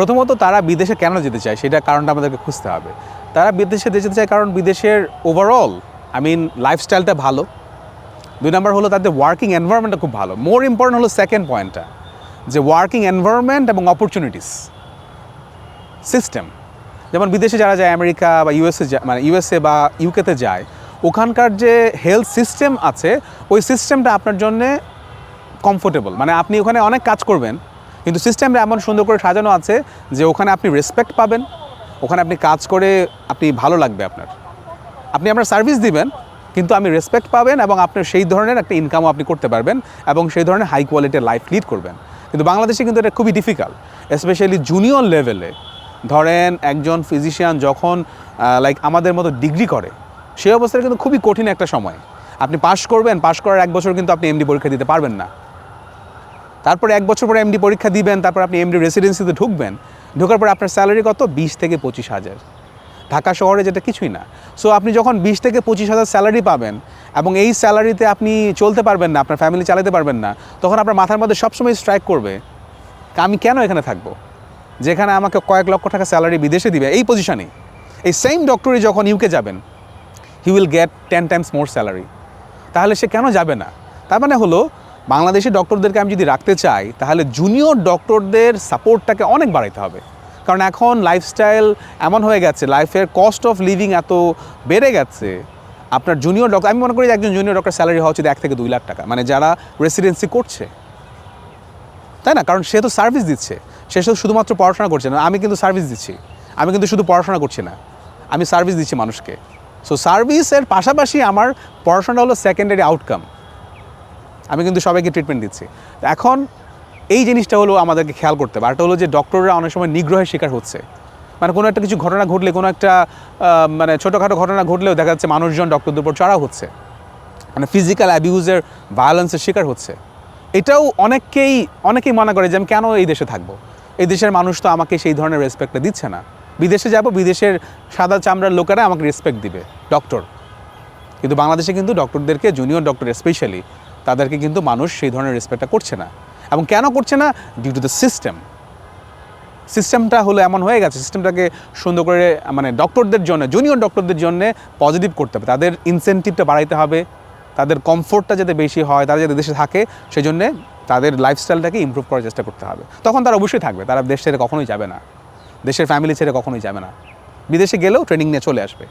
প্রথমত তারা বিদেশে কেন যেতে চায় সেটা কারণটা আমাদেরকে খুঁজতে হবে। তারা বিদেশে যেতে চায় কারণ বিদেশের ওভারঅল লাইফস্টাইলটা ভালো। 2 নাম্বার হলো তাদের ওয়ার্কিং এনভায়রনমেন্টটা খুব ভালো। মোর ইম্পর্টেন্ট হলো সেকেন্ড পয়েন্টটা, যে ওয়ার্কিং এনভায়রনমেন্ট এবং অপরচুনিটিস সিস্টেম। যেমন বিদেশে যারা যায় আমেরিকা বা ইউএসএ বা ইউকেতে যায়, ওখানকার যে হেলথ সিস্টেম আছে ওই সিস্টেমটা আপনার জন্যে কমফোর্টেবল। আপনি ওখানে অনেক কাজ করবেন, কিন্তু সিস্টেমটা এমন সুন্দর করে সাজানো আছে যে ওখানে আপনি রেসপেক্ট পাবেন, ওখানে আপনি কাজ করে আপনি ভালো লাগবে আপনি আপনার সার্ভিস দিবেন, কিন্তু আপনি রেসপেক্ট পাবেন এবং আপনার সেই ধরনের একটা ইনকামও আপনি করতে পারবেন এবং সেই ধরনের হাই কোয়ালিটির লাইফ লিড করবেন। কিন্তু বাংলাদেশে কিন্তু এটা খুবই ডিফিকাল্ট, স্পেশালি জুনিয়র লেভেলে। ধরেন একজন ফিজিশিয়ান যখন আমাদের মতো ডিগ্রি করে, সেই অবস্থায় কিন্তু খুবই কঠিন একটা সময়। আপনি পাশ করার 1 বছর কিন্তু আপনি এমডি পরীক্ষা দিতে পারবেন না। তারপরে 1 বছর পরে এমডি পরীক্ষা দিবেন, তারপর আপনি এমডি রেসিডেন্সিতে ঢোকার পর আপনার স্যালারি কত? 20 থেকে 25,000। ঢাকা শহরে যেটা কিছুই না। সো আপনি যখন 20 থেকে 25,000 স্যালারি পাবেন এবং এই স্যালারিতে আপনি চলতে পারবেন না, আপনার ফ্যামিলি চালাতে পারবেন না, তখন আপনার মাথার মধ্যে সবসময় স্ট্রাইক করবে, আমি কেন এখানে থাকবো, যেখানে আমাকে কয়েক লক্ষ টাকা স্যালারি বিদেশে দিবে এই পজিশনে। এই সেম ডক্টরই যখন ইউকে যাবেন, he will get 10 times more salary. তাহলে সে কেন যাবে না? তার মানে হলো বাংলাদেশি ডক্টরদেরকে আমি যদি রাখতে চাই, তাহলে জুনিয়র ডক্টরদের সাপোর্টটাকে অনেক বাড়াইতে হবে। কারণ এখন লাইফস্টাইল এমন হয়ে গেছে, লাইফের কস্ট অফ লিভিং এত বেড়ে গেছে। আপনার জুনিয়র ডক্টর, আমি মনে করি একজন জুনিয়র ডক্টর স্যালারি হওয়া উচিত 1 থেকে 2 লাখ টাকা, যারা রেসিডেন্সি করছে, তাই না? কারণ সে তো সার্ভিস দিচ্ছে, সে শুধুমাত্র পড়াশোনা করছে না। আমি কিন্তু সার্ভিস দিচ্ছি, আমি কিন্তু শুধু পড়াশোনা করছি না, আমি সার্ভিস দিচ্ছি মানুষকে। সো সার্ভিসের পাশাপাশি আমার পড়াশোনা হলো সেকেন্ডারি আউটকাম, আমি কিন্তু সবাইকে ট্রিটমেন্ট দিচ্ছি। এখন এই জিনিসটা হলো আমাদেরকে খেয়াল করতে হবে। আরটা হলো যে ডক্টররা অনেক সময় নিগ্রহের শিকার হচ্ছে। কোনো একটা কিছু ঘটনা ঘটলে, কোনো একটা ছোটোখাটো ঘটনা ঘটলেও দেখা যাচ্ছে মানুষজন ডক্টরদের উপর চড়াও হচ্ছে, ফিজিক্যাল অ্যাবিউজের, ভায়োলেন্সের শিকার হচ্ছে। এটাও অনেকেই মনে করে যে আমি কেন এই দেশে থাকবো, এই দেশের মানুষ তো আমাকে সেই ধরনের রেসপেক্টটা দিচ্ছে না, বিদেশে যাব, বিদেশের সাদা চামড়ার লোকেরা আমাকে রেসপেক্ট দিবে ডক্টর। কিন্তু বাংলাদেশে কিন্তু ডক্টরদেরকে, জুনিয়র ডক্টর স্পেশালি, তাদেরকে কিন্তু মানুষ সেই ধরনের রেসপেক্টটা করছে না। এবং কেন করছে না? ডিউ টু দ্য সিস্টেমটা হলো এমন হয়ে গেছে। সিস্টেমটাকে সুন্দর করে ডক্টরদের জন্য, জুনিয়র ডক্টরদের জন্য পজিটিভ করতে হবে, তাদের ইনসেন্টিভটা বাড়াইতে হবে, তাদের কমফোর্টটা যাতে বেশি হয়, তারা যাতে দেশে থাকে সেই জন্যে তাদের লাইফস্টাইলটাকে ইমপ্রুভ করার চেষ্টা করতে হবে। তখন তারা অবশ্যই থাকবে, তারা দেশ ছেড়ে কখনোই যাবে না, দেশের ফ্যামিলি ছেড়ে কখনোই যাবে না, বিদেশে গেলেও ট্রেনিং নিয়ে চলে আসবে।